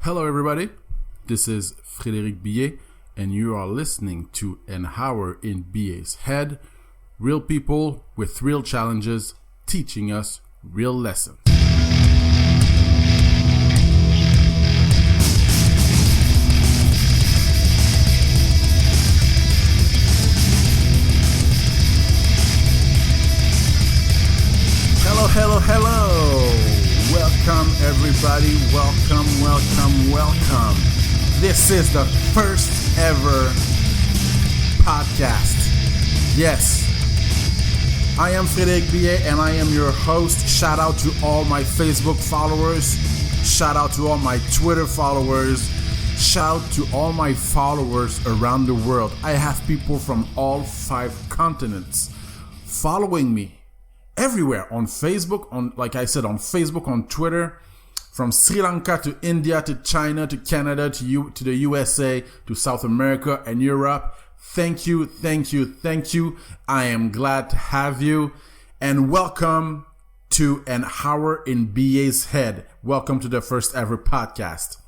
Hello, everybody. This is Frédéric Billet, and you are listening to An Hour in BA's Head. Real people with real challenges, teaching us real lessons. Hello. Welcome, everybody. Welcome. This is the first ever podcast. Yes, I am Frédéric Billet, and I am your host. Shout out to all my Facebook followers. Shout out to all my Twitter followers. Shout out to all my followers around the world. I have people from all 5 continents following me. Everywhere on Facebook, on Facebook, on Twitter, from Sri Lanka to India to China to Canada to the USA to South America and Europe. Thank you. I am glad to have you, and welcome to An Hour in BA's Head. Welcome to the first ever podcast.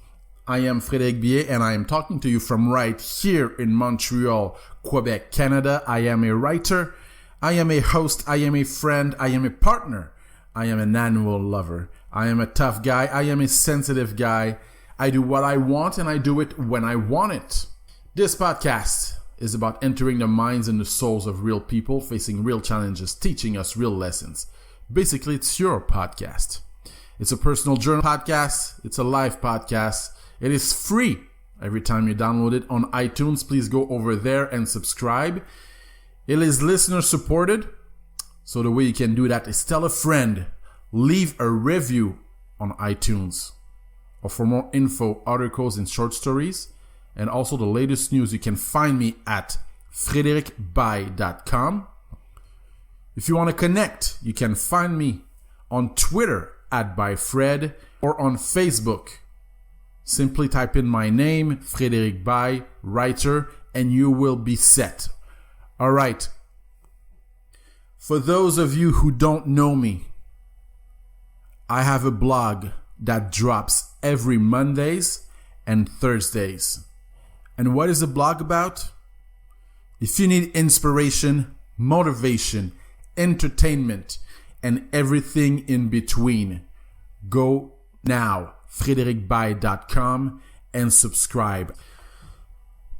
I am Frédéric Billet, and I am talking to you from right here in Montreal, Quebec, Canada. I am a writer. I am a host, I am a friend, I am a partner, I am an animal lover, I am a tough guy, I am a sensitive guy. I do what I want and I do it when I want it. This podcast is about entering the minds and the souls of real people, facing real challenges, teaching us real lessons. Basically, it's your podcast. It's a personal journal podcast, it's a live podcast. It is free every time you download it on iTunes. Please go over there and subscribe. It is listener supported, so the way you can do that is tell a friend, leave a review on iTunes, or for more info, articles and short stories, and also the latest news, you can find me at fredericby.com. If you want to connect, you can find me on Twitter at byfred, or on Facebook. Simply type in my name, Frédéric By, writer, and you will be set. All right. For those of you who don't know me, I have a blog that drops every Mondays and Thursdays. And what is the blog about? If you need inspiration, motivation, entertainment, and everything in between, go now, fredericby.com, and subscribe.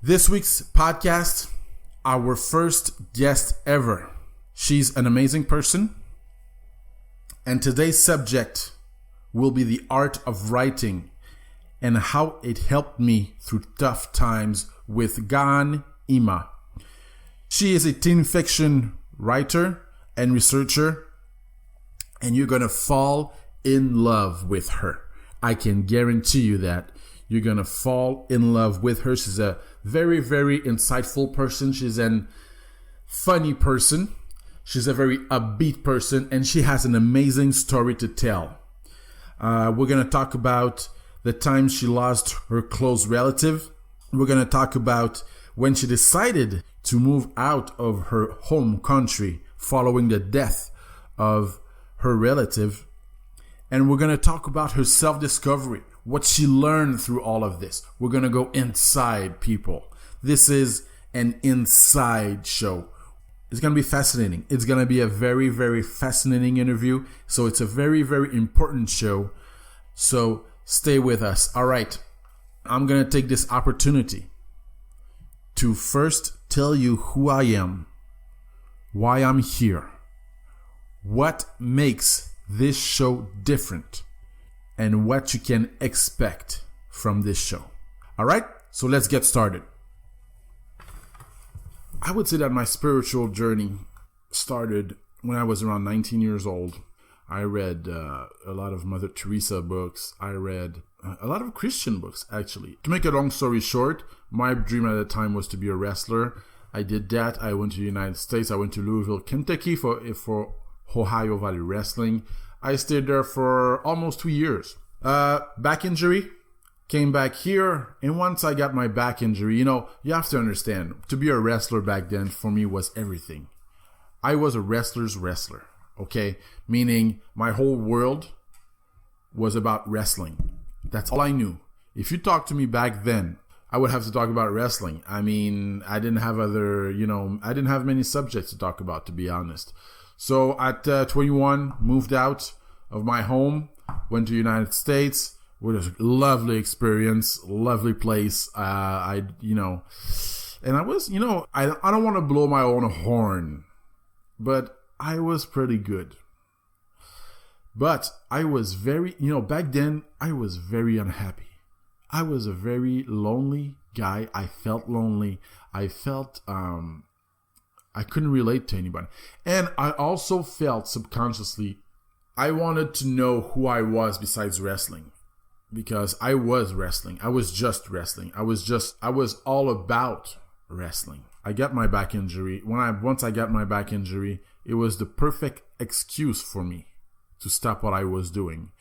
This week's podcast, our first guest ever. She's an amazing person. And today's subject will be the art of writing and how it helped me through tough times with Ghaan Ima. She is a teen fiction writer and researcher, and you're going to fall in love with her. I can guarantee you that. You're going to fall in love with her. She's a very, very insightful person. She's a funny person. She's a very upbeat person. And she has an amazing story to tell. We're going to talk about the time she lost her close relative. We're going to talk about when she decided to move out of her home country following the death of her relative. And we're going to talk about her self-discovery. What she learned through all of this. We're going to go inside, people. This is an inside show. It's going to be fascinating. It's going to be a very, very fascinating interview. So it's a very, very important show. So stay with us. All right. I'm going to take this opportunity to first tell you who I am, why I'm here, what makes this show different, and what you can expect from this show. All right, so let's get started. I would say that my spiritual journey started when I was around 19 years old. I read a lot of Mother Teresa books. I read a lot of Christian books, actually. To make a long story short, my dream at the time was to be a wrestler. I did that. I went to the United States. I went to Louisville, Kentucky for Ohio Valley Wrestling. I stayed there for almost 2 years. Back injury, came back here, and once I got my back injury, you have to understand, to be a wrestler back then for me was everything. I was a wrestler's wrestler, okay? Meaning my whole world was about wrestling. That's all I knew. If you talk to me back then, I would have to talk about wrestling. I mean, I didn't have I didn't have many subjects to talk about, to be honest. So at 21, moved out of my home, went to the United States. It was a lovely experience, lovely place. And I was, I don't want to blow my own horn, but I was pretty good. But I was very, back then, I was very unhappy. I was a very lonely guy. I felt lonely. I felt I couldn't relate to anybody. And I also felt subconsciously I wanted to know who I was besides wrestling. Because I was wrestling. I was just wrestling. I was all about wrestling. I got my back injury. Once I got my back injury, it was the perfect excuse for me to stop what I was doing.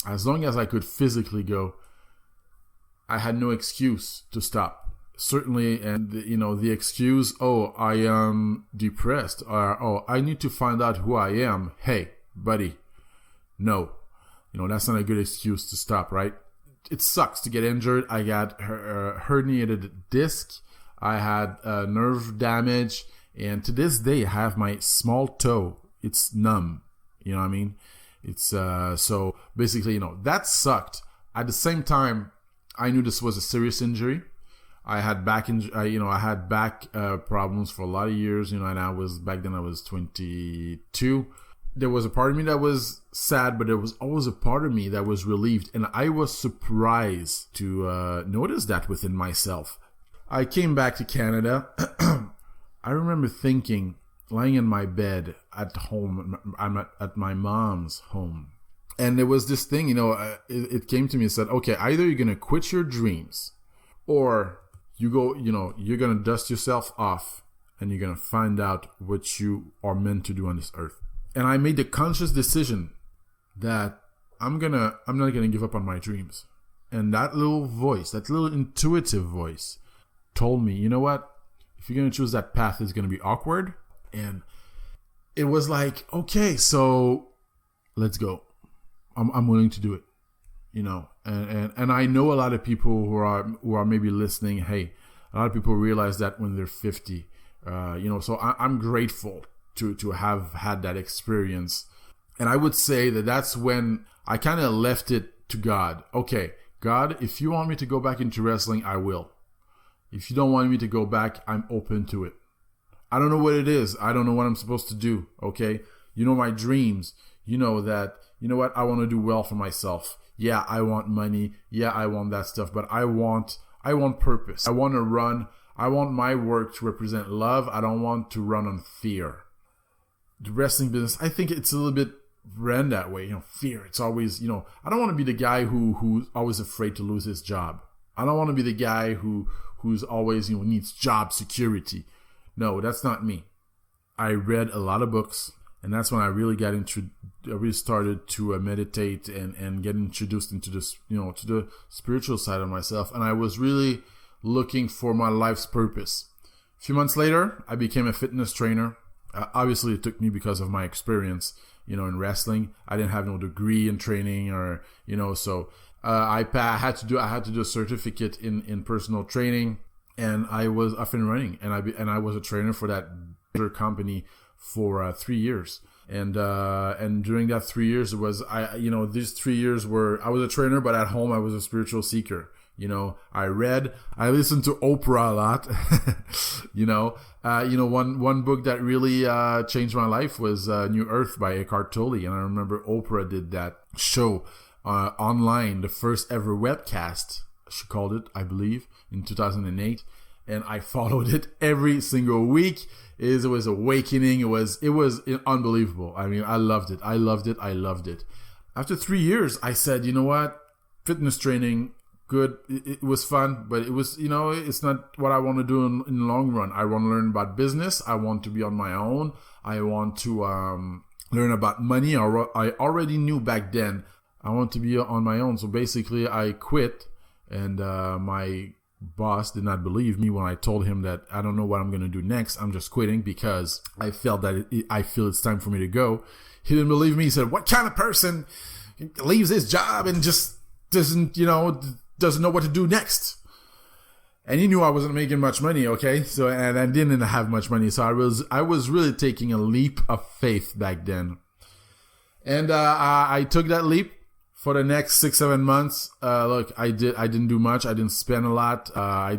As long as I could physically go, I had no excuse to stop. Certainly, and the excuse, I am depressed, or I need to find out who I am. Hey, buddy, no. That's not a good excuse to stop, right? It sucks to get injured. I got herniated disc. I had nerve damage. And to this day, I have my small toe. It's numb. You know what I mean? It's so basically, that sucked. At the same time, I knew this was a serious injury. I had back problems for a lot of years. And back then I was 22. There was a part of me that was sad, but there was always a part of me that was relieved. And I was surprised to notice that within myself. I came back to Canada. I remember thinking, lying in my bed at home, I'm at my mom's home. And there was this thing, it came to me and said, okay, either you're going to quit your dreams or you go, you're going to dust yourself off and you're going to find out what you are meant to do on this earth. And I made the conscious decision that I'm not gonna give up on my dreams. And that little voice, that little intuitive voice, told me, you know what? If you're gonna choose that path, it's gonna be awkward. And it was like, okay, so let's go. I'm willing to do it. And I know a lot of people who are maybe listening. Hey, a lot of people realize that when they're 50. So I'm grateful to have had that experience. And I would say that's when I kind of left it to God. Okay, God, if you want me to go back into wrestling, I will. If you don't want me to go back, I'm open to it. I don't know what it is. I don't know what I'm supposed to do. Okay. My dreams, that, I want to do well for myself. Yeah, I want money. Yeah, I want that stuff, but I want purpose. I want to run. I want my work to represent love. I don't want to run on fear. The wrestling business, I think it's a little bit ran that way. Fear. It's always, I don't want to be the guy who's always afraid to lose his job. I don't want to be the guy who's always, needs job security. No, that's not me. I read a lot of books, and that's when I really started to meditate and get introduced into this, to the spiritual side of myself. And I was really looking for my life's purpose. A few months later, I became a fitness trainer. Obviously, it took me because of my experience, in wrestling. I didn't have no degree in training or, so I had to do a certificate in personal training, and I was up and running, and I was a trainer for that company for 3 years. And during that 3 years, these 3 years were, I was a trainer, but at home I was a spiritual seeker. I listened to Oprah a lot. One book that really changed my life was New Earth by Eckhart Tolle. And I remember Oprah did that show online, the first ever webcast, she called it, I believe, in 2008. And I followed it every single week. It was awakening. It was unbelievable. I mean, I loved it. I loved it. After 3 years, I said, you know what? Fitness training, good. It was fun, but it was, it's not what I want to do in the long run. I want to learn about business. I want to be on my own. I want to learn about money. I already knew back then I want to be on my own. So basically, I quit, and my boss did not believe me when I told him that I don't know what I'm going to do next. I'm just quitting because I felt that I feel it's time for me to go. He didn't believe me. He said, what kind of person leaves his job and just doesn't, doesn't know what to do next. And he knew I wasn't making much money, okay? So, and I didn't have much money. So I was really taking a leap of faith back then. And I took that leap for the next 6-7 months. Look, I didn't do much. I didn't spend a lot. I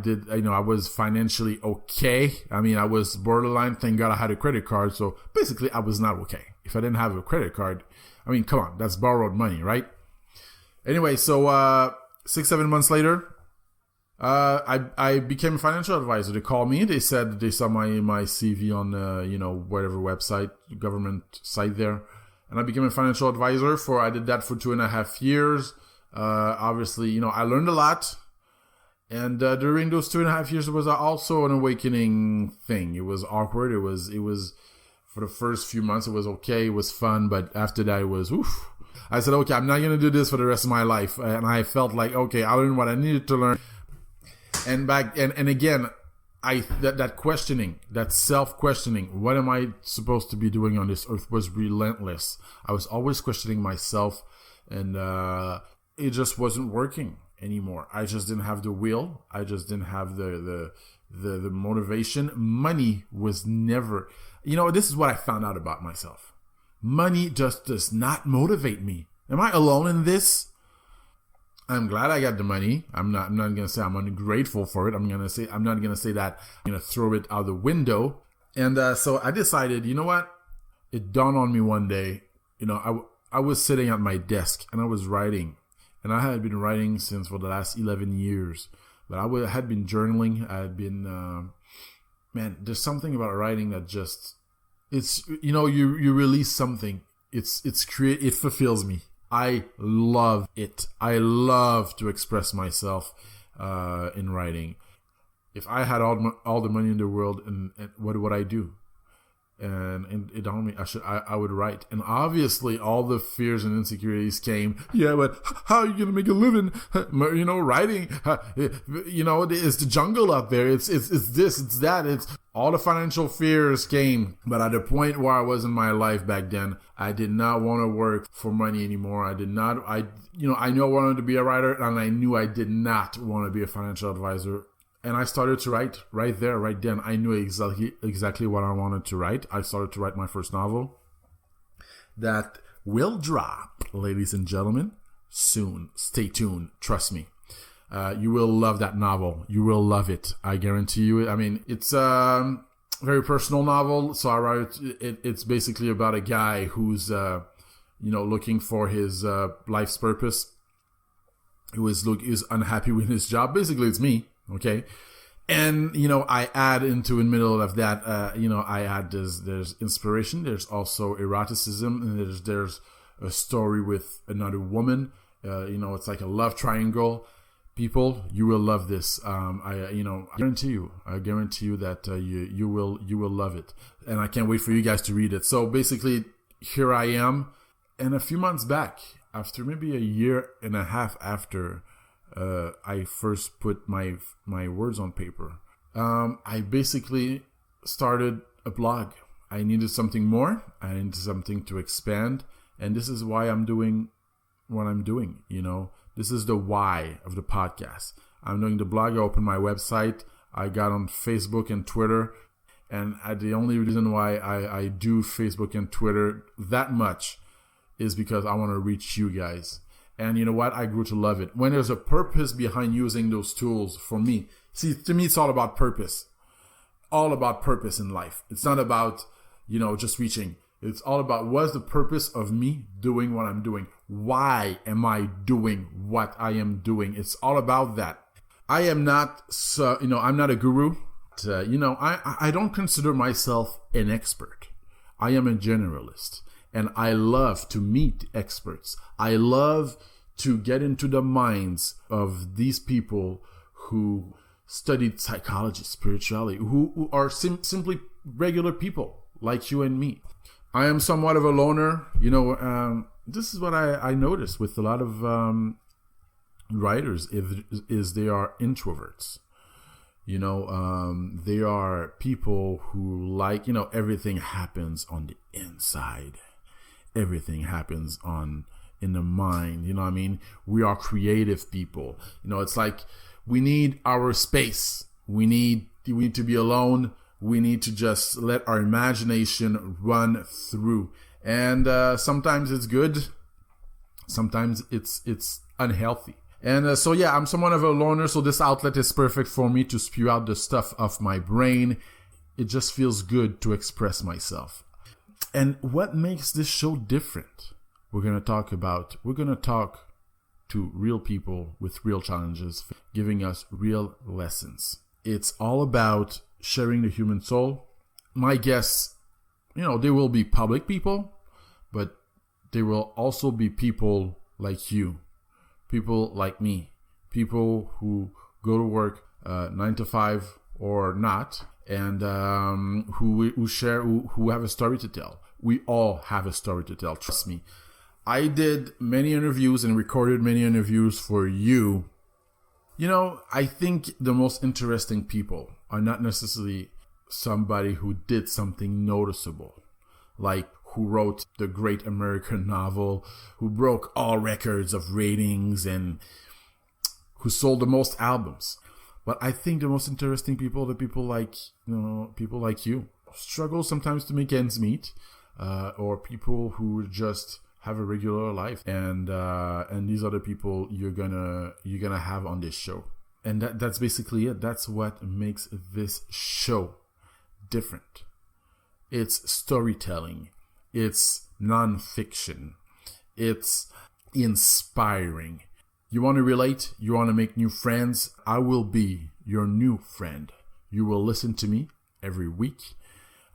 was financially okay. I mean, I was borderline. Thank God I had a credit card. So basically I was not okay. If I didn't have a credit card, I mean, come on, that's borrowed money, right? Anyway, so 6-7 months later, I became a financial advisor. They called me. They said they saw my CV on whatever website, government site there, and I became a financial advisor. I did that for 2.5 years. Obviously, I learned a lot, and during those 2.5 years, it was also an awakening thing. It was awkward. It was for the first few months, it was okay. It was fun, but after that, it was oof. I said, okay, I'm not going to do this for the rest of my life. And I felt like, okay, I learned what I needed to learn. And again, that questioning, that self-questioning, what am I supposed to be doing on this earth was relentless. I was always questioning myself, and it just wasn't working anymore. I just didn't have the will. I just didn't have the motivation. Money was never, this is what I found out about myself. Money just does not motivate me. Am I alone in this? I'm glad I got the money. I'm not gonna say I'm ungrateful for it. I'm not gonna say that I'm gonna throw it out the window. And so I decided, you know what? It dawned on me one day. I was sitting at my desk and I was writing, and I had been writing since for the last 11 years. But I had been journaling. I had been, there's something about writing that just, it's, you release something. It fulfills me. I love it. I love to express myself in writing. If I had all the money in the world, and what would I do? And it dawned me, I would write. And obviously all the fears and insecurities came. Yeah, but how are you going to make a living? Writing, it's the jungle out there. It's this, it's that. It's all the financial fears came. But at the point where I was in my life back then, I did not want to work for money anymore. I knew I wanted to be a writer, and I knew I did not want to be a financial advisor. And I started to write right there, right then. I knew exactly what I wanted to write. I started to write my first novel that will drop, ladies and gentlemen, soon. Stay tuned. Trust me. You will love that novel. You will love it. I guarantee you. I mean, it's a very personal novel. So I write it's basically about a guy who's, looking for his life's purpose, who is unhappy with his job. Basically, it's me. Okay. And, I add into in the middle of that, I add there's inspiration. There's also eroticism, and there's a story with another woman. It's like a love triangle. People, you will love this. I guarantee you that you will love it. And I can't wait for you guys to read it. So basically, here I am. And a few months back, after maybe 1.5 years after, I first put my words on paper. I basically started a blog. I needed something more. I needed something to expand. And this is why I'm doing what I'm doing. This is the why of the podcast. I'm doing the blog. I opened my website. I got on Facebook and Twitter. And the only reason why I do Facebook and Twitter that much is because I want to reach you guys. And you know what? I grew to love it. When there's a purpose behind using those tools for me. See, to me, it's all about purpose. All about purpose in life. It's not about, just reaching. It's all about what's the purpose of me doing what I'm doing. Why am I doing what I am doing? It's all about that. I am not, I'm not a guru. But, I don't consider myself an expert. I am a generalist. And I love to meet experts. I love to get into the minds of these people who studied psychology, spirituality, who are simply regular people like you and me. I am somewhat of a loner. This is what I noticed with a lot of writers is they are introverts. They are people who like, everything happens on the inside. Everything happens on, in the mind. You know what I mean? We are creative people. You know, it's like we need our space. We need to be alone. We need to just let our imagination run through. And sometimes it's good. Sometimes it's unhealthy. And so yeah, I'm somewhat of a loner, so this outlet is perfect for me to spew out the stuff of my brain. It just feels good to express myself. And what makes this show different? We're going to talk to real people with real challenges, giving us real lessons. It's all about sharing the human soul. My guests, they will be public people, but they will also be people like you, people like me, people who go to work 9 to 5 or not, and who have a story to tell. We all have a story to tell. Trust me. I did many interviews and recorded many interviews for you. I think the most interesting people are not necessarily somebody who did something noticeable, like who wrote the great American novel, who broke all records of ratings, and who sold the most albums. But I think the most interesting people are the people like you, struggle sometimes to make ends meet, or people who just have a regular life, and these are the people you're gonna have on this show. And that's basically it. That's what makes this show different. It's storytelling. It's nonfiction. It's inspiring. You want to relate? You want to make new friends? I will be your new friend. You will listen to me every week.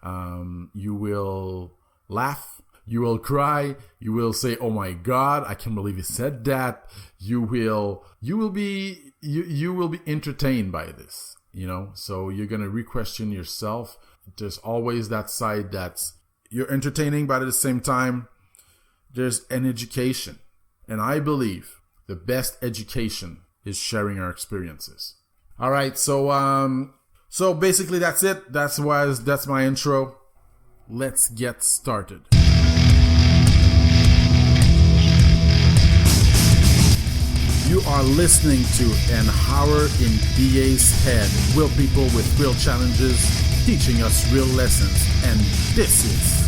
You will laugh. You will cry. You will say, "Oh my God, I can't believe he said that." You will be entertained by this. So you're gonna re-question yourself. There's always that side that's you're entertaining, but at the same time, there's an education. And I believe the best education is sharing our experiences. All right, so basically that's it. That's my intro. Let's get started. You are listening to An Hour in BA's Head. Real people with real challenges, teaching us real lessons. And this is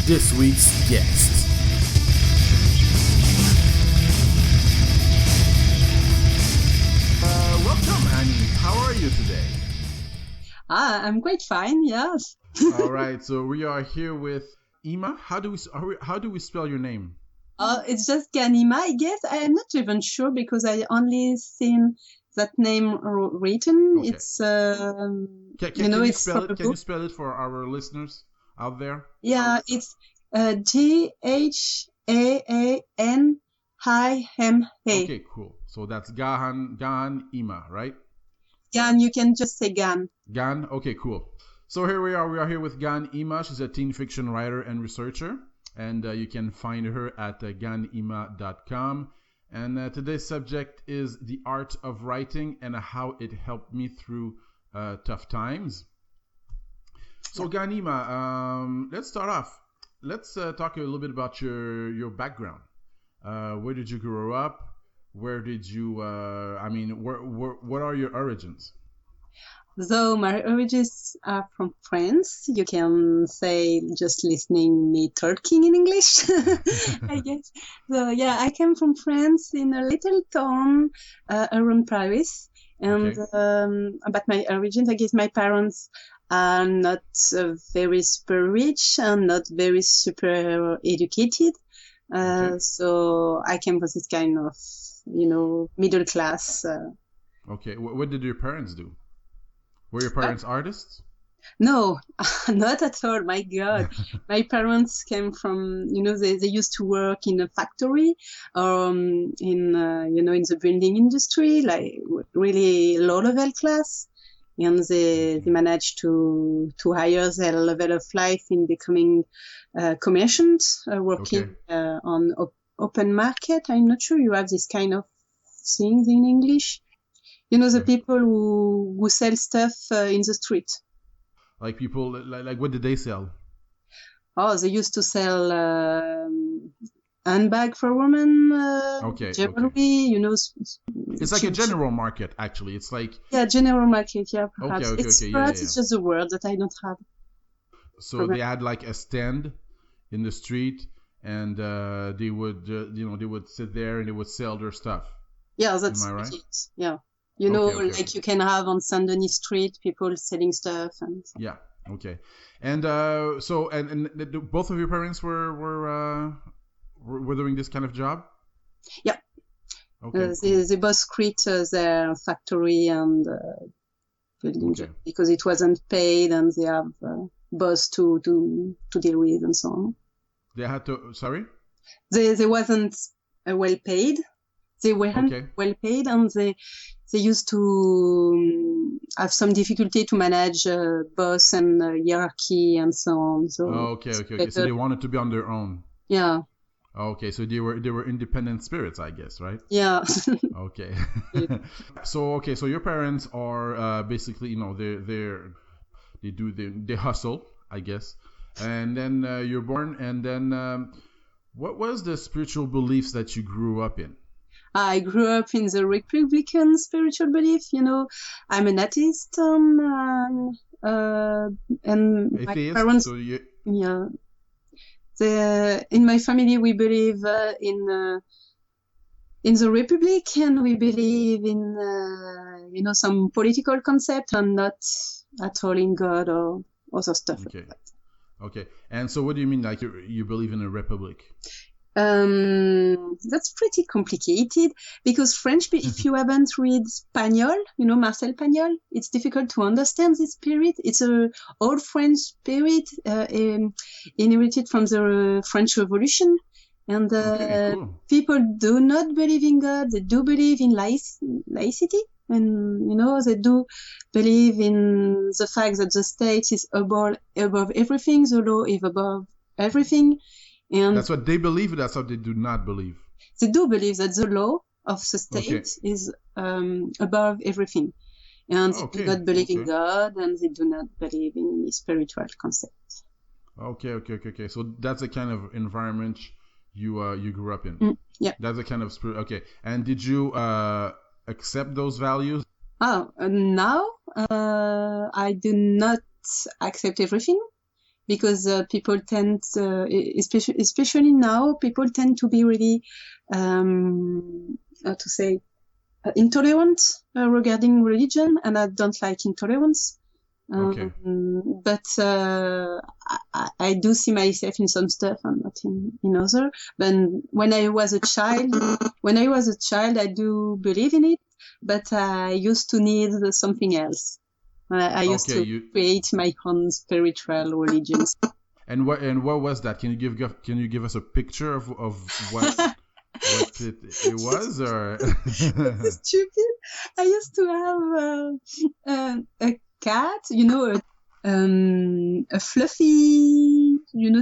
this week's guest. Welcome, Annie. How are you today? I'm quite fine, yes. All right, so we are here with Ima. How do we spell your name? It's just Ghaan Ima, I guess. I am not even sure because I only seen that name written. Okay. It's Can you spell it for our listeners out there? Yeah, it's Ghaan Ima. Okay, cool. So that's Ghaan Ima, right? Ghaan, you can just say Ghaan. Ghaan, okay, cool. So here we are. We are here with Ghaan Ima. She's a teen fiction writer and researcher. And you can find her at ghaanima.com. And today's subject is the art of writing and how it helped me through tough times. So Ghaan Ima, let's start off. Let's talk a little bit about your background. Where did you grow up? Where did you? What are your origins? So my origins are from France. You can say just listening me talking in English, I guess. So yeah, I came from France in a little town around Paris. And about my origins, I guess my parents are not very super rich and not very super educated. So I came from this kind of, middle class. Okay. What did your parents do? Were your parents artists? No, not at all. My God, my parents came from, they used to work in a factory, in the building industry, like really low level class, and they managed to hire their level of life in becoming commerciants, working on open market. I'm not sure you have this kind of things in English. The people who sell stuff in the street. Like people, like what did they sell? Oh, they used to sell handbag for women, jewelry, It's like a general market, actually. It's like... Yeah, general market, yeah, perhaps. Perhaps it's just a word that I don't have. So they had like a stand in the street, and they would, they would sit there and they would sell their stuff. Yeah, that's right? it. Yeah. You can have on Saint-Denis Street people selling stuff. And yeah, okay. And so, and both of your parents were doing this kind of job? Yeah. Okay. They both quit their factory and building job because it wasn't paid, and they have boss to deal with and so on. They had to, sorry? They wasn't well paid. They weren't well paid, and they used to have some difficulty to manage boss and hierarchy and so on. So okay. So they wanted to be on their own. Yeah. Okay, so they were independent spirits, I guess, right? Yeah. Okay. So your parents are basically, they hustle, I guess, and then you're born, and then what was the spiritual beliefs that you grew up in? I grew up in the Republican spiritual belief. I'm an atheist, and atheist? My parents. So you... Yeah. In my family, we believe in the Republic, and we believe in some political concept, and not at all in God or other stuff. Okay. Like that. Okay. And so, what do you mean, like you believe in a republic? That's pretty complicated because French, if you haven't read Pagnol, Marcel Pagnol, it's difficult to understand this spirit. It's a old French spirit inherited from the French Revolution. And cool. People do not believe in God. They do believe in laicity. And, they do believe in the fact that the state is above everything, the law is above everything. And that's what they believe. That's what they do not believe. They do believe that the law of the state is above everything, and they do not believe in God, and they do not believe in any spiritual concept. Okay. So that's the kind of environment you grew up in. Yeah. That's the kind of spirit. Okay. And did you accept those values? Now I do not accept everything. Because people tend, especially now, people tend to be really, intolerant regarding religion, and I don't like intolerance. But I do see myself in some stuff and not in other. But when I was a child, I do believe in it, but I used to need something else. I used to create my own spiritual religions. And what was that? Can you give us a picture of what it was, or? This is stupid. I used to have a cat, a fluffy,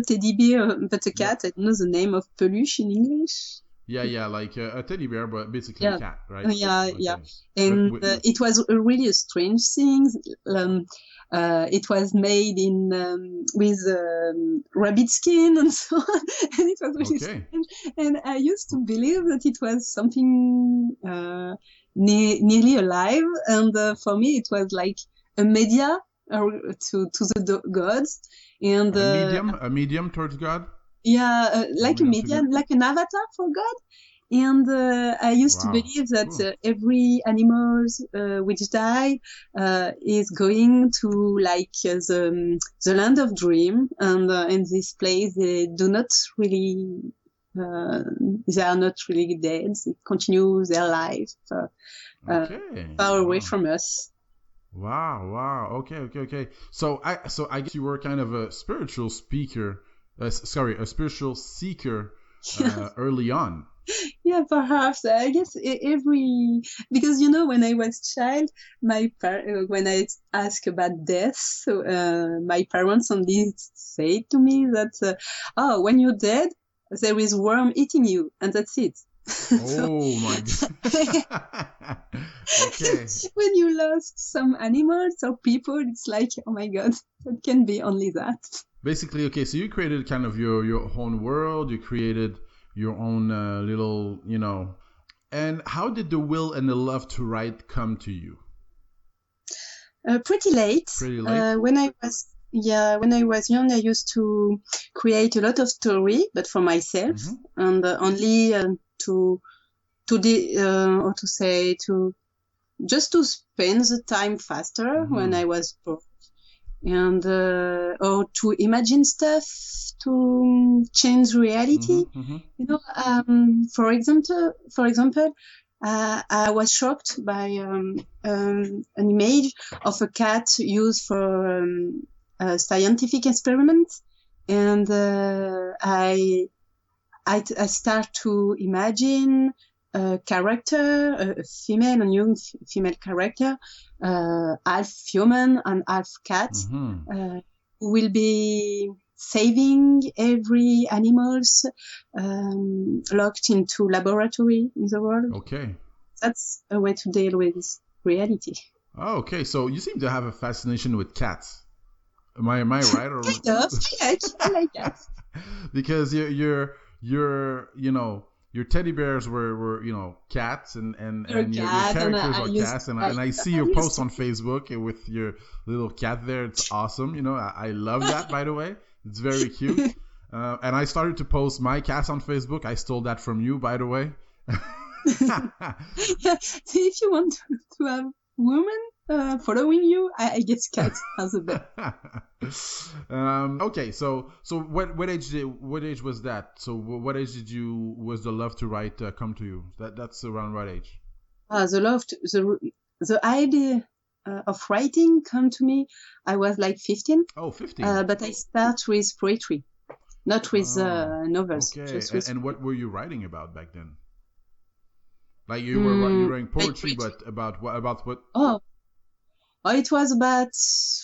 teddy bear, but a cat. I don't know the name of peluche in English. Yeah, like a teddy bear, but basically a cat, right? Yeah. And it was really a strange thing. It was made with rabbit skin and so on, and it was really strange. And I used to believe that it was something nearly alive, and for me it was like a media to the gods, and a medium towards God. Yeah, like a medium, like an avatar for God. And I used to believe that every animal which died is going to like the land of dream, and in this place they do not really, they are not really dead. They continue their life far away from us. Wow. Okay. So I guess you were kind of a spiritual speaker. A spiritual seeker early on. Yeah, perhaps. I guess because when I was child, when I asked about death, my parents only said to me that, when you're dead, there is worm eating you, and that's it. Oh my God. Okay. When you lost some animals or people, it's like, oh my God, it can be only that. Basically, okay, so you created kind of your own world. You created your own little, And how did the will and the love to write come to you? Pretty late. Pretty late. When I was young, I used to create a lot of story, but for myself, and only just to spend the time faster when I was bored, and or to imagine stuff to change reality. For example, I was shocked by an image of a cat used for a scientific experiment, and I start to imagine a character, a young female character, half human and half cat, who will be saving every animals locked into laboratory in the world. Okay. That's a way to deal with reality. Oh, okay. So you seem to have a fascination with cats. Am I right? Or... Kind of. I like cats. Because your teddy bears were cats and your characters are cats, and I see your post on Facebook with your little cat there. It's awesome. I love that, by the way. It's very cute. And I started to post my cats on Facebook. I stole that from you, by the way. If you want to have women following you, I guess cats are the best. Okay, so what age was that? So what age was the love to write come to you? That's around what age? The idea of writing come to me. I was like 15. Oh, 15. But I start with poetry, not with novels. Okay, and what were you writing about back then? Like you were writing poetry, but about what? Oh, it was about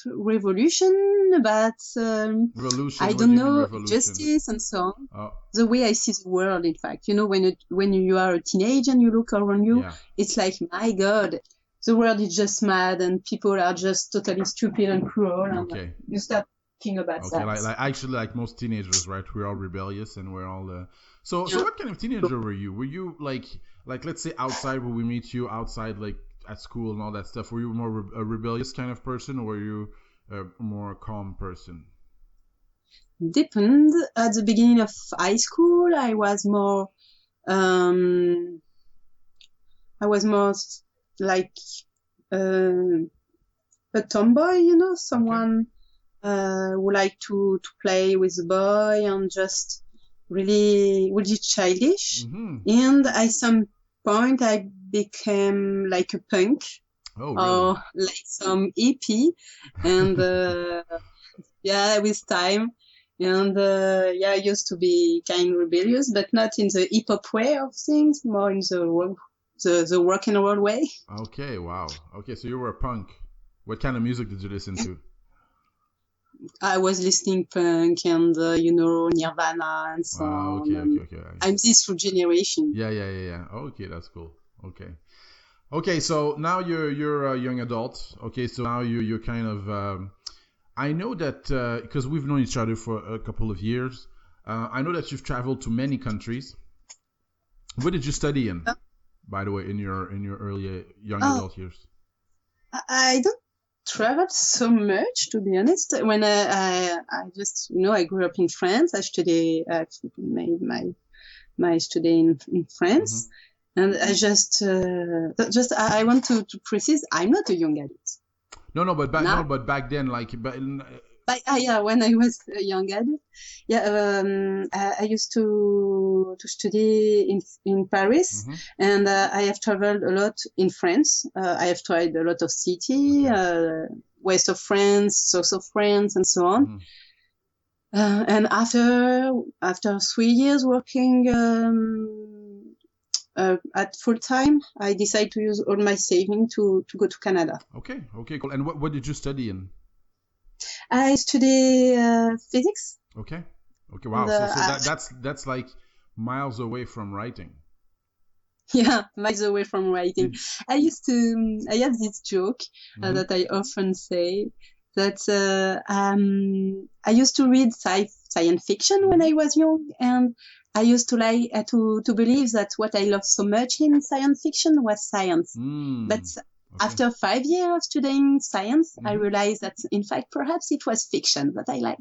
revolution, about revolution. I don't know, justice and so on. Oh. The way I see the world, in fact, when you are a teenager and you look around you, it's like, my God, the world is just mad and people are just totally stupid and cruel. And you start thinking about that. Like most teenagers, right? We're all rebellious and we're all. So what kind of teenager were you? Were you like let's say outside when we meet you outside, like at school and all that stuff? Were you more a rebellious kind of person, or were you a more calm person? Depend. At the beginning of high school, I was more like a tomboy, someone who liked to play with the boy and just really childish. And at some point I became like a punk. Oh, really? Or like some hippie, and with time, and I used to be kind of rebellious, but not in the hip hop way of things, more in the rock and roll way. Okay, wow. Okay, so you were a punk. What kind of music did you listen to? I was listening punk and Nirvana and so on. Okay. I'm this through generation. Yeah. Okay, that's cool. Okay, so now you're a young adult. Okay, so now you're kind of. I know that because we've known each other for a couple of years. I know that you've traveled to many countries. What did you study in, by the way, in your early young adult years? I don't traveled so much, to be honest. When I just I grew up in France. I made my study in France, and I just I want to precise, I'm not a young adult. No, but back then, when I was a young adult, I used to study in Paris, and I have traveled a lot in France. I have tried a lot of city, west of France, south of France, and so on. And after 3 years working at full time, I decided to use all my savings to go to Canada. Okay, cool. And what did you study in? I study physics. Okay, wow. So that's like miles away from writing. Yeah, miles away from writing. I have this joke that I often say, that I used to read science fiction when I was young, and I used to like to believe that what I loved so much in science fiction was science. But after 5 years of studying science, I realized that in fact perhaps it was fiction that I like.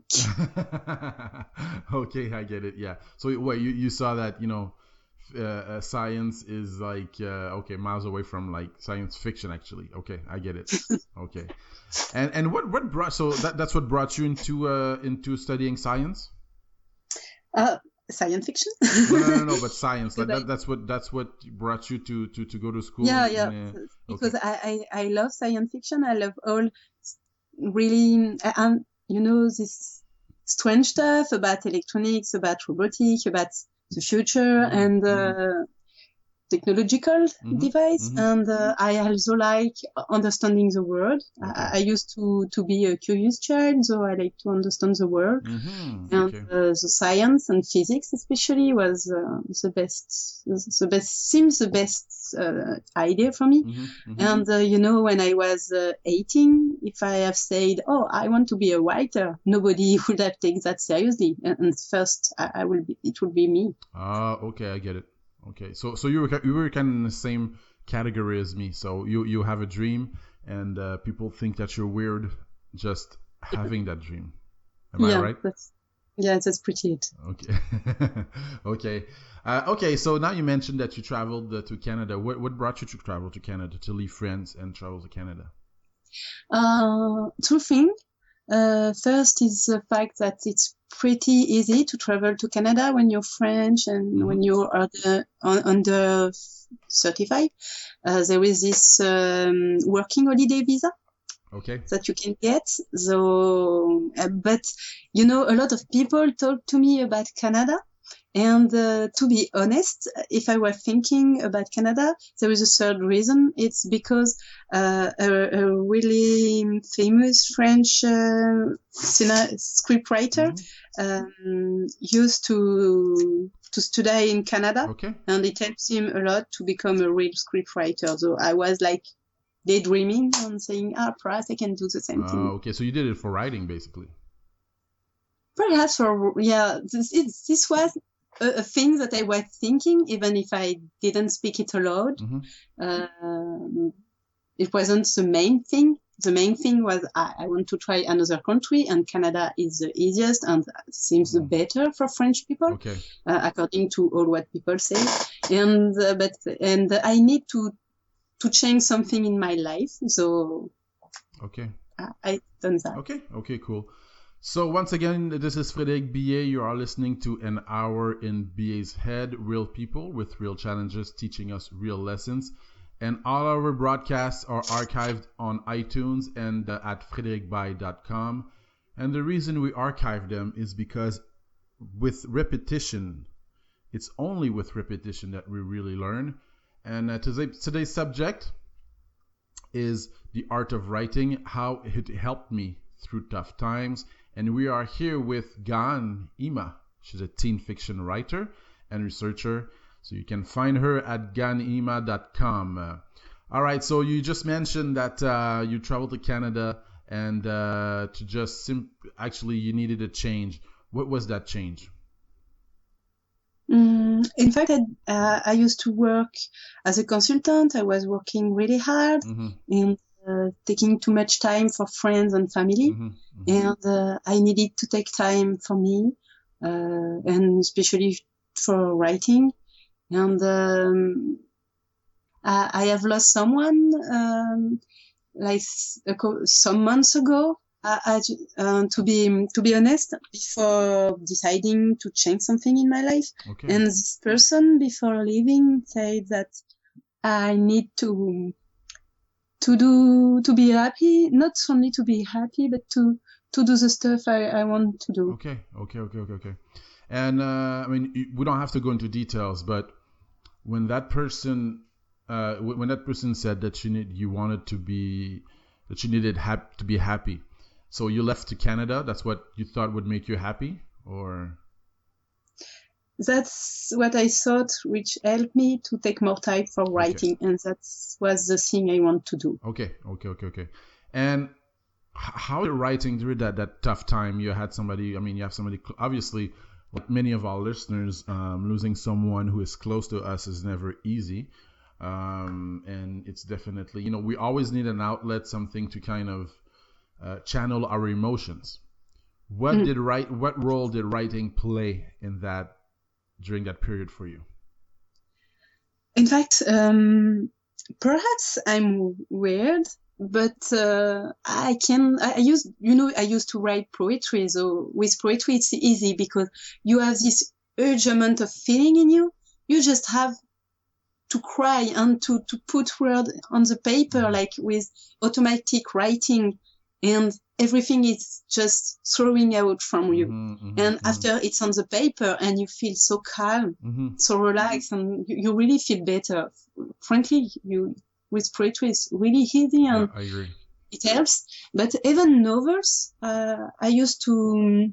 Okay, I get it. Yeah. So what you saw that, you know, science is like okay, miles away from like science fiction actually. Okay, I get it. Okay. And what brought, so that's what brought you into studying science? Science fiction? No, but science. Like that's what brought you to go to school. Yeah. Because I love science fiction. I love all really, you know, this strange stuff about electronics, about robotics, about the future and technological device. And I also like understanding the world. I used to be a curious child, so I like to understand the world. And the science and physics especially was the best idea for me. And you know, when I was 18, if I have said, oh, I want to be a writer, nobody would have taken that seriously. And first it would be me. Okay, I get it. Okay, so you were kind of in the same category as me. So you have a dream, and people think that you're weird just having that dream. Am I right? That's pretty it. Okay. Okay. So now you mentioned that you traveled to Canada. What brought you to travel to Canada, to leave France and travel to Canada? Two things. First is the fact that it's pretty easy to travel to Canada when you're French and when you're under 35. There is this working holiday visa that you can get. So, but you know, a lot of people talk to me about Canada. And to be honest, if I were thinking about Canada, there is a third reason. It's because a really famous French scriptwriter used to study in Canada, and it helps him a lot to become a real scriptwriter. So I was like daydreaming and saying, perhaps I can do the same thing. Okay, so you did it for writing, basically. Perhaps this was a thing that I was thinking, even if I didn't speak it aloud. It wasn't the main thing. The main thing was I want to try another country, and Canada is the easiest and seems the better for French people, according to all what people say. And I need to change something in my life, so I done that. Okay, cool. So once again, this is Frédéric Billet. You are listening to An Hour in Billet's Head, real people with real challenges teaching us real lessons. And all our broadcasts are archived on iTunes and at frédéricbaille.com. And the reason we archive them is because with repetition, it's only with repetition that we really learn. And today's subject is the art of writing, how it helped me through tough times. And we are here with Ghaan Ima. She's a teen fiction writer and researcher. So you can find her at ghaanima.com. All right, so you just mentioned that you traveled to Canada and actually you needed a change. What was that change? In fact, I used to work as a consultant. I was working really hard and taking too much time for friends and family. And I needed to take time for me, and especially for writing. And I have lost someone like some months ago. To be honest, before deciding to change something in my life, and this person before leaving said that I need to be happy, not only to be happy, but to do the stuff I want to do. Okay. And I mean, we don't have to go into details, but when that person said that she needed to be happy, so you left to Canada. That's what you thought would make you happy, or? That's what I thought, which helped me to take more time for writing, and that was the thing I want to do. Okay. And how writing during that tough time? You had somebody. I mean, you have somebody obviously Many of our listeners, losing someone who is close to us is never easy. And it's definitely, you know, we always need an outlet, something to kind of channel our emotions. What role did writing play in that during that period for you? In fact, perhaps I'm weird, but I used to write poetry. So with poetry, it's easy because you have this huge amount of feeling in you. You just have to cry and to put word on the paper, like with automatic writing, and everything is just throwing out from you. And after it's on the paper and you feel so calm, so relaxed, and you really feel better. Frankly, with poetry it's really easy, and I agree. It helps. But even novels, I used to,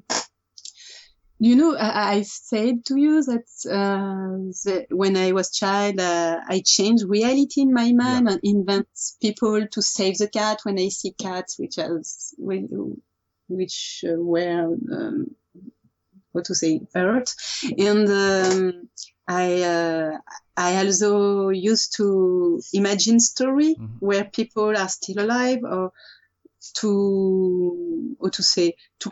I said to you that when I was child, I changed reality in my mind and invent people to save the cat when I see cats, which were hurt. And I also used to imagine story where people are still alive, or to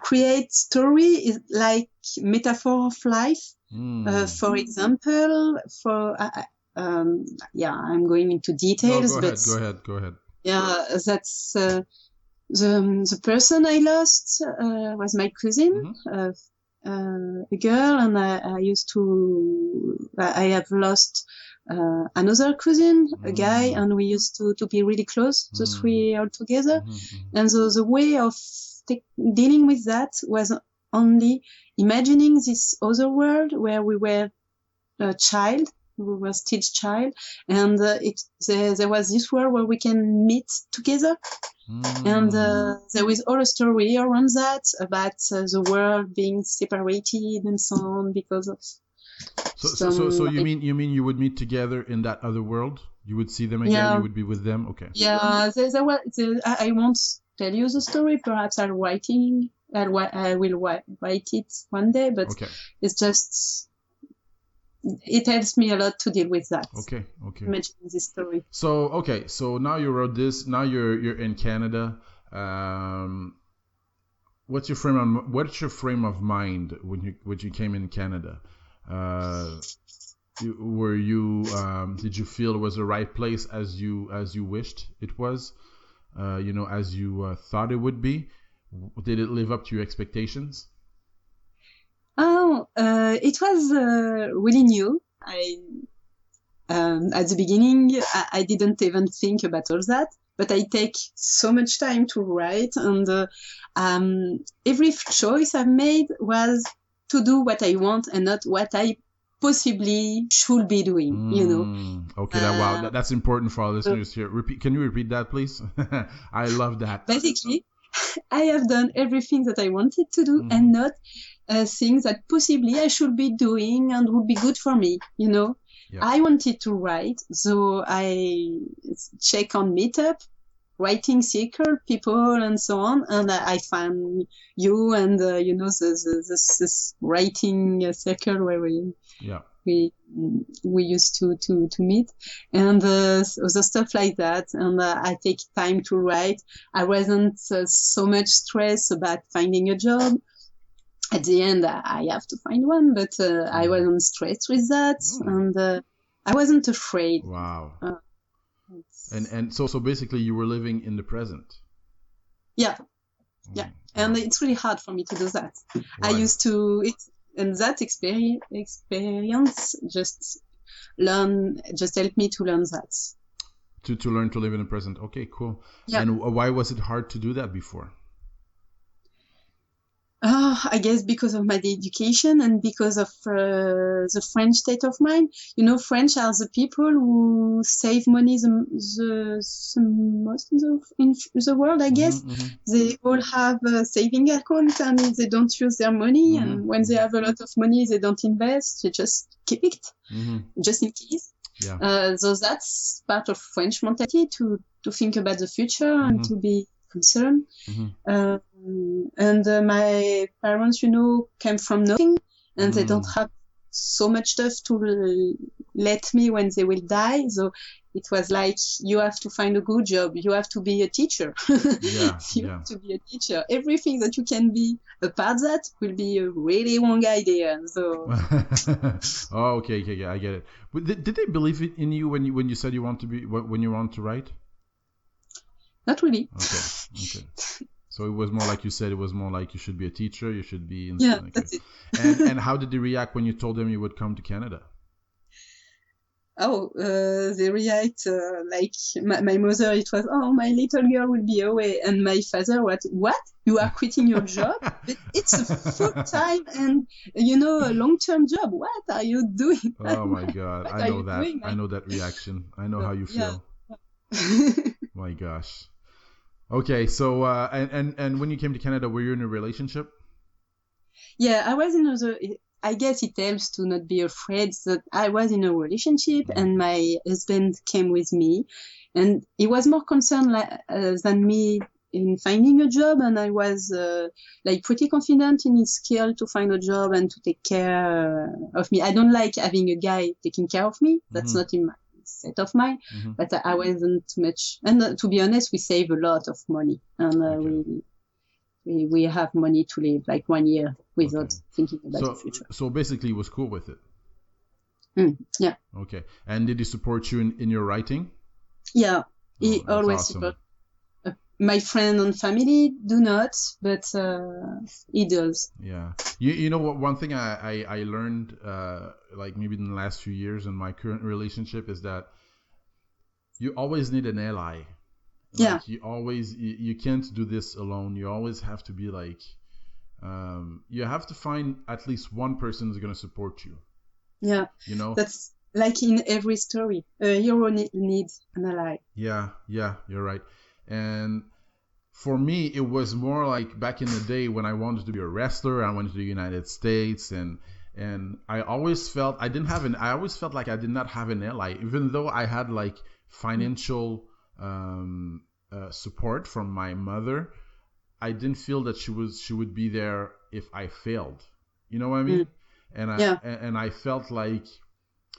create story is like metaphor of life. For example, I'm going into details. No, go ahead. Yeah, that's the person I lost was my cousin, a girl, and I have lost another cousin, a guy, and we used to be really close, the three all together. And so the way of dealing with that was only imagining this other world where we were a child, we were still child, and there was this world where we can meet together. And there is all a story around that about the world being separated and so on because of. So you mean you would meet together in that other world? You would see them again. Yeah. You would be with them. Okay. Yeah, I won't tell you the story. Perhaps I will write it one day. But it's just. It helps me a lot to deal with that. Okay. Imagining this story. So now you wrote this. Now you're in Canada. What's your frame of mind when you came in Canada? Did you feel it was the right place as you wished it was? As you thought it would be? Did it live up to your expectations? It was really new. At the beginning, I didn't even think about all that, but I take so much time to write, and every choice I've made was to do what I want and not what I possibly should be doing, Okay, wow, that's important for our listeners here. Can you repeat that, please? I love that. Basically, I have done everything that I wanted to do and not things that possibly I should be doing and would be good for me, Yeah. I wanted to write, so I check on Meetup, writing circle, people and so on, and I found you and, this writing circle where we used to meet, and the stuff like that, and I take time to write. I wasn't so much stressed about finding a job. At the end, I have to find one, but I wasn't stressed with that, and I wasn't afraid. Wow. And so basically you were living in the present. Yeah. And it's really hard for me to do that. Right. I used to, and that experience just helped me to learn that. To learn to live in the present. Okay, cool. Yeah. And why was it hard to do that before? I guess because of my education and because of the French state of mind. French are the people who save money the most in the world, I guess. They all have a saving account and they don't use their money. And when they have a lot of money, they don't invest. They just keep it, just in case. Yeah. So that's part of French mentality to think about the future and to be concerned. And my parents, came from nothing, and they don't have so much stuff to let me when they will die. So it was like, you have to find a good job. You have to be a teacher. You have to be a teacher. Everything that you can be apart that will be a really wrong idea. So. Oh, okay, I get it. But did they believe in you when you said you want to be when you want to write? Not really. Okay. So it was more like you said. It was more like you should be a teacher. You should be. That's it. And how did they react when you told them you would come to Canada? Oh, they react like my mother. It was, oh, my little girl will be away, and my father, what? You are quitting your job? But it's a full time and a long term job. What are you doing? Oh my God, I know that. I know that reaction. I know how you feel. My gosh. Okay, so and when you came to Canada, were you in a relationship? Yeah, I was in I guess it helps to not be afraid that I was in a relationship and my husband came with me, and he was more concerned than me in finding a job, and I was pretty confident in his skill to find a job and to take care of me. I don't like having a guy taking care of me. That's not in my set of mind, but I wasn't much. And to be honest, we save a lot of money, and we have money to live like 1 year without thinking about the future. So basically, he was cool with it. Yeah. Okay. And did he support you in your writing? Yeah, he always supports. My friend and family do not, but he does. Yeah. You know what? One thing I learned, like maybe in the last few years in my current relationship, is that you always need an ally. Like you can't do this alone. You always have to be like, you have to find at least one person who's going to support you. Yeah. That's like in every story. A hero needs an ally. Yeah, you're right. And for me, it was more like back in the day when I wanted to be a wrestler. I went to the United States, and I always felt I always felt like I did not have an ally, even though I had like financial support from my mother. I didn't feel that she would be there if I failed. You know what I mean? And I felt like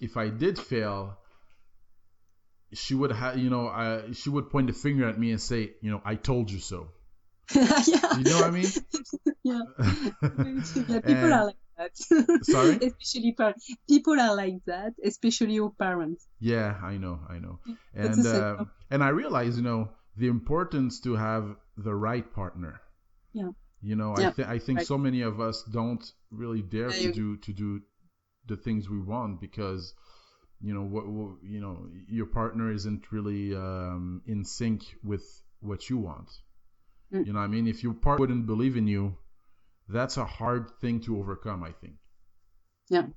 if I did fail, she would have, she would point the finger at me and say, I told you so. You know what I mean? People are like that. Sorry? Especially people are like that, especially your parents. Yeah, I know. And I realize, the importance to have the right partner. Yeah. I think so many of us don't really dare to do the things we want because your partner isn't really in sync with what you want. You know what I mean? If your partner wouldn't believe in you, that's a hard thing to overcome, I think. Yeah.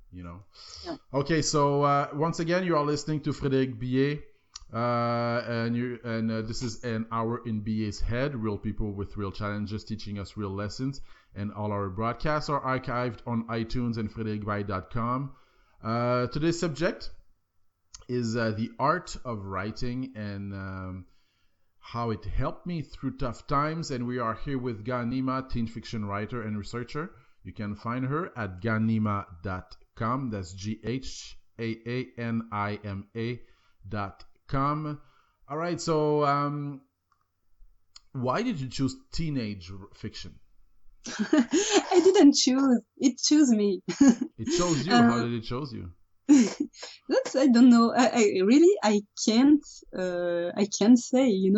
Okay, so once again, you are listening to Frédéric Billet, and this is an hour in Billet's head, real people with real challenges teaching us real lessons, and all our broadcasts are archived on iTunes and frédéricbillet.com. Today's subject is the art of writing and how it helped me through tough times. And we are here with Ghaan Ima, teen fiction writer and researcher. You can find her at ghaanima.com. That's GHAANIMA.com. All right, so why did you choose teenage fiction? I didn't choose. It chose me. It chose you. How did it choose you? I don't know. I can't say.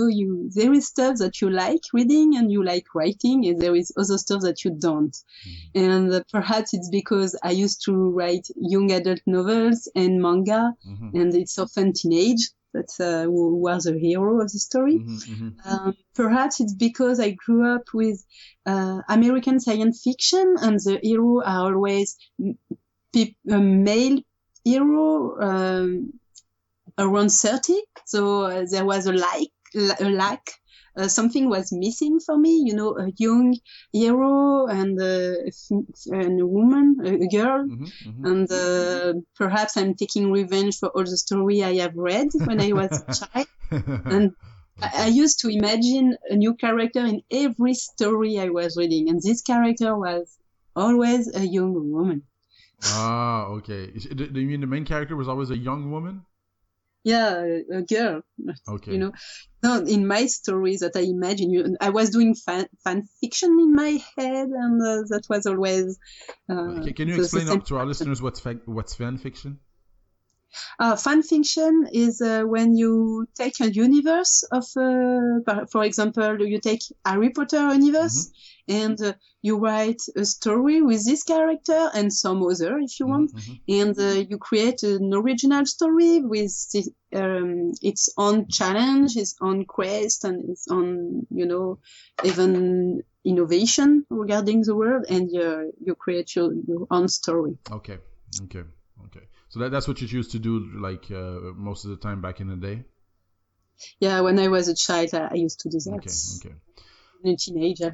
There is stuff that you like reading and you like writing, and there is other stuff that you don't. And perhaps it's because I used to write young adult novels and manga, and it's often teenage. That's who was the hero of the story. Perhaps it's because I grew up with American science fiction, and the hero are always male hero around 30. So there was a lack. Something was missing for me, a young hero and a woman, a girl. And perhaps I'm taking revenge for all the story I have read when I was a child. And I used to imagine a new character in every story I was reading. And this character was always a young woman. Ah, okay. Do you mean the main character was always a young woman? Yeah, a girl. Okay. You know, no, in my stories that I imagine, I was doing fan fiction in my head, and that was always Can you the explain same to our pattern. listeners what's fan fiction? Fan fiction is when you take a universe of, for example, you take Harry Potter universe and you write a story with this character and some other if you want, and you create an original story with its own challenge, its own quest, and its own, even innovation regarding the world, and you create your own story. Okay. So that's what you used to do, like most of the time back in the day. Yeah, when I was a child, I used to do that. Okay. In a teenager.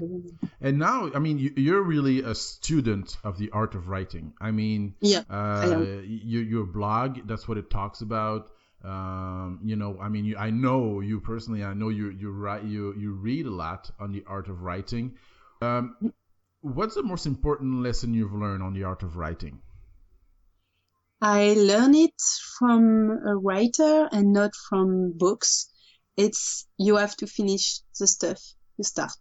And now, I mean, you're really a student of the art of writing. I mean, Yeah, I am. Your blog, that's what it talks about. I mean, I know you personally. I know you write, you read a lot on the art of writing. What's the most important lesson you've learned on the art of writing? I learn it from a writer and not from books. It's you have to finish the stuff you start.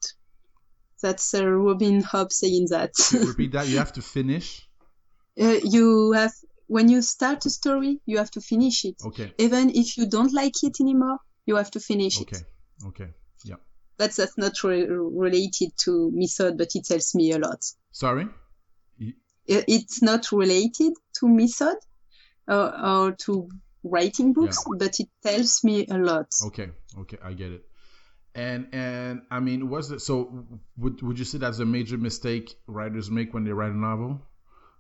That's Robin Hobb saying that. Repeat that. You have to finish. When you start a story, you have to finish it. Okay. Even if you don't like it anymore, you have to finish it. Okay. Yeah. That's not related to method, but it tells me a lot. Sorry? It's not related to method or to writing books, but it tells me a lot. Okay, I get it. And I mean, would you say that's a major mistake writers make when they write a novel,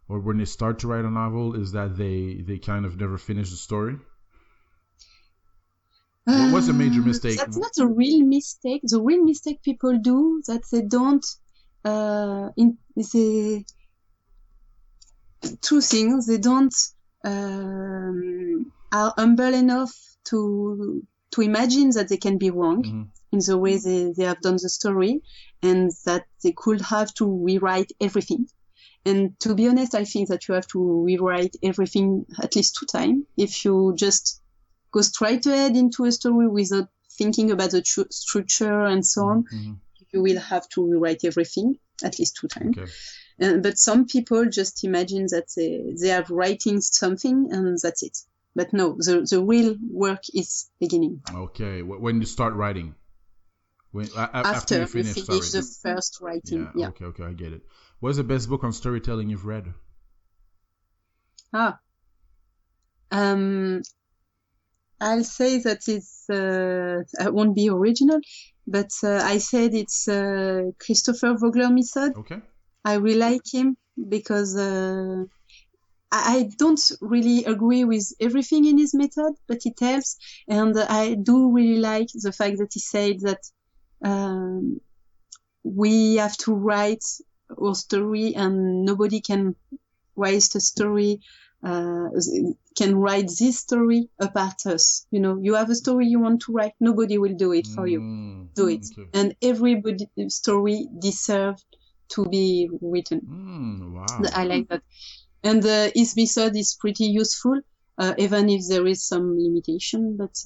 or when they start to write a novel, is that they kind of never finish the story? What's a major mistake? That's not a real mistake. The real mistake people do that they don't. Two things. They don't are humble enough to imagine that they can be wrong in the way they have done the story, and that they could have to rewrite everything. And to be honest, I think that you have to rewrite everything at least 2 times. If you just go straight ahead into a story without thinking about the structure and so on, you will have to rewrite everything at least 2 times. Okay. But some people just imagine that they are writing something and that's it. But no, the real work is beginning. Okay, when you start writing, after you finish the first writing. Yeah. Okay, I get it. What's the best book on storytelling you've read? I'll say that it's it won't be original, but I said it's Christopher Vogler method. Okay. I really like him because I don't really agree with everything in his method, but it helps. And I do really like the fact that he said that we have to write our story and nobody can write a story, can write this story about us. You have a story you want to write, nobody will do it for you. Do it. Okay. And everybody's story deserves to be written. Wow. I like that. And his method is pretty useful, even if there is some limitation. But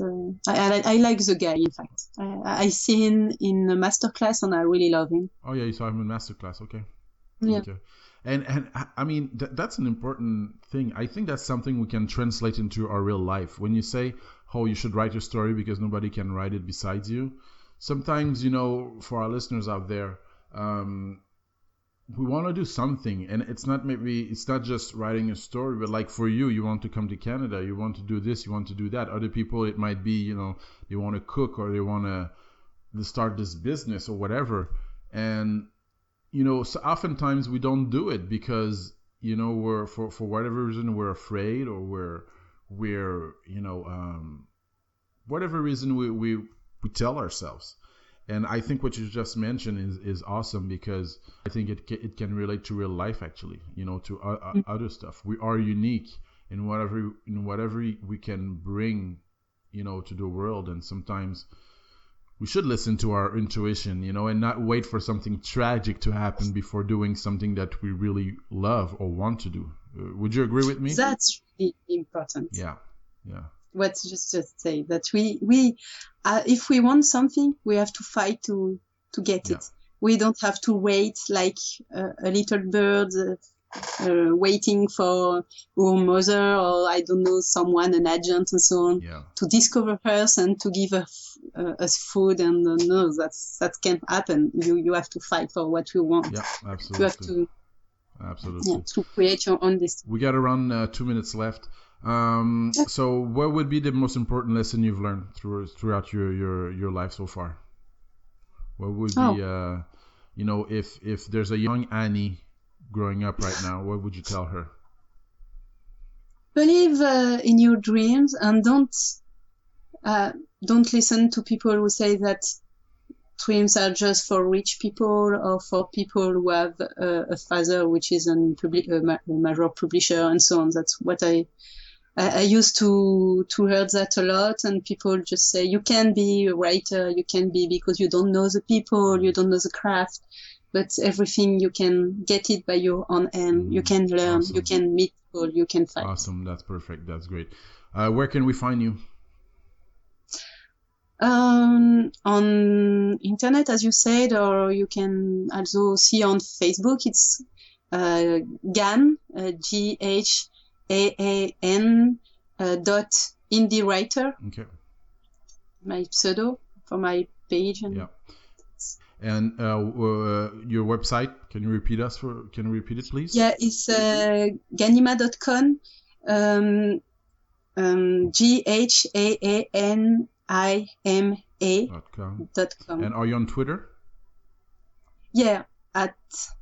I like the guy, in fact. I see him in a masterclass and I really love him. Oh, yeah, you saw him in masterclass. Okay. Yeah. Okay. And I mean, that's an important thing. I think that's something we can translate into our real life. When you say, oh, you should write your story because nobody can write it besides you. Sometimes, for our listeners out there, we want to do something, and it's not just writing a story, but like for you want to come to Canada, you want to do this, you want to do that. Other people, it might be, they want to cook or they want to start this business or whatever. And, so oftentimes we don't do it because, we're, for whatever reason, we're afraid, or we're whatever reason we tell ourselves. And I think what you just mentioned is awesome, because I think it can relate to real life, actually, to other stuff. We are unique in whatever we can bring, to the world. And sometimes we should listen to our intuition, and not wait for something tragic to happen before doing something that we really love or want to do. Would you agree with me? That's really important. Yeah. What just say that we if we want something, we have to fight to get it. We don't have to wait like a little bird waiting for our mother or I don't know someone, an agent and so on, to discover us and to give us food. And no, that can't happen. You have to fight for what you want. Yeah, absolutely. You have to. Absolutely. To create your own destiny. We got around 2 minutes left. So what would be the most important lesson you've learned throughout your life so far? What would be, if there's a young Annie growing up right now, what would you tell her? Believe in your dreams and don't listen to people who say that dreams are just for rich people or for people who have a father which is a major publisher and so on. That's what I used to hear that a lot, and people just say you can be a writer, you can be because you don't know the people, you don't know the craft, but everything you can get it by your own hand. You can learn, you can meet people, you can fight. Awesome, that's perfect, that's great. Where can we find you? On internet, as you said, or you can also see on Facebook. It's Ghaan, GHAAN .indie writer. Okay. My pseudo for my page. And your website, can you repeat it, please? Yeah, it's ghanima.com. GHAANIMA.com. And are you on Twitter? Yeah, at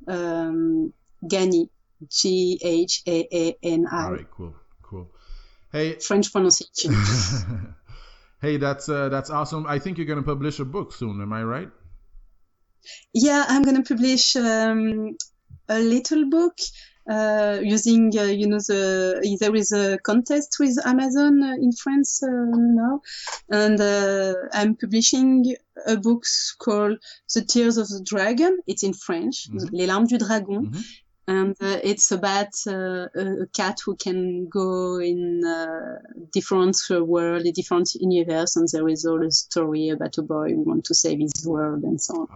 Ghani, GHAANI. All right, cool. Hey, French pronunciation. Hey, that's awesome. I think you're gonna publish a book soon. Am I right? Yeah, I'm gonna publish a little book. Using there is a contest with Amazon in France now, and I'm publishing a book called The Tears of the Dragon. It's in French, Les Larmes du Dragon, and it's about a cat who can go in different world, a different universe, and there is all a story about a boy who wants to save his world and so on.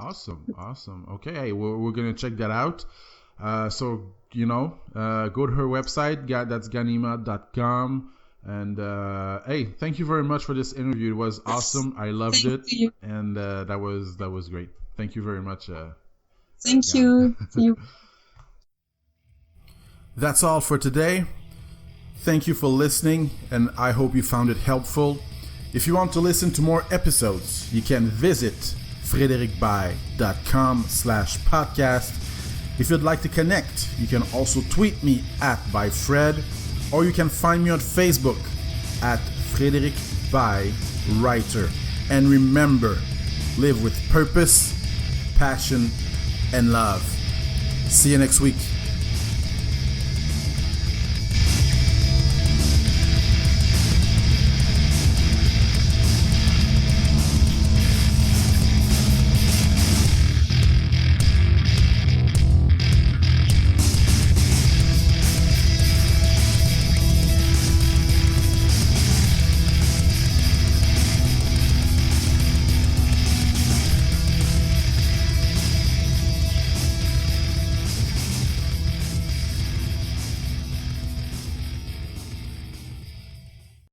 Awesome. Okay, we're gonna check that out. So go to her website, that's ghanima.com. And hey, thank you very much for this interview. It was awesome. I loved it, and that was great. Thank you very much. Thank you. That's all for today. Thank you for listening, and I hope you found it helpful. If you want to listen to more episodes, you can visit frédéricbaye.com/podcast. If you'd like to connect, you can also tweet me at @byfred, or you can find me on Facebook at Frédéric Baye Writer. And remember, live with purpose, passion, and love. See you next week.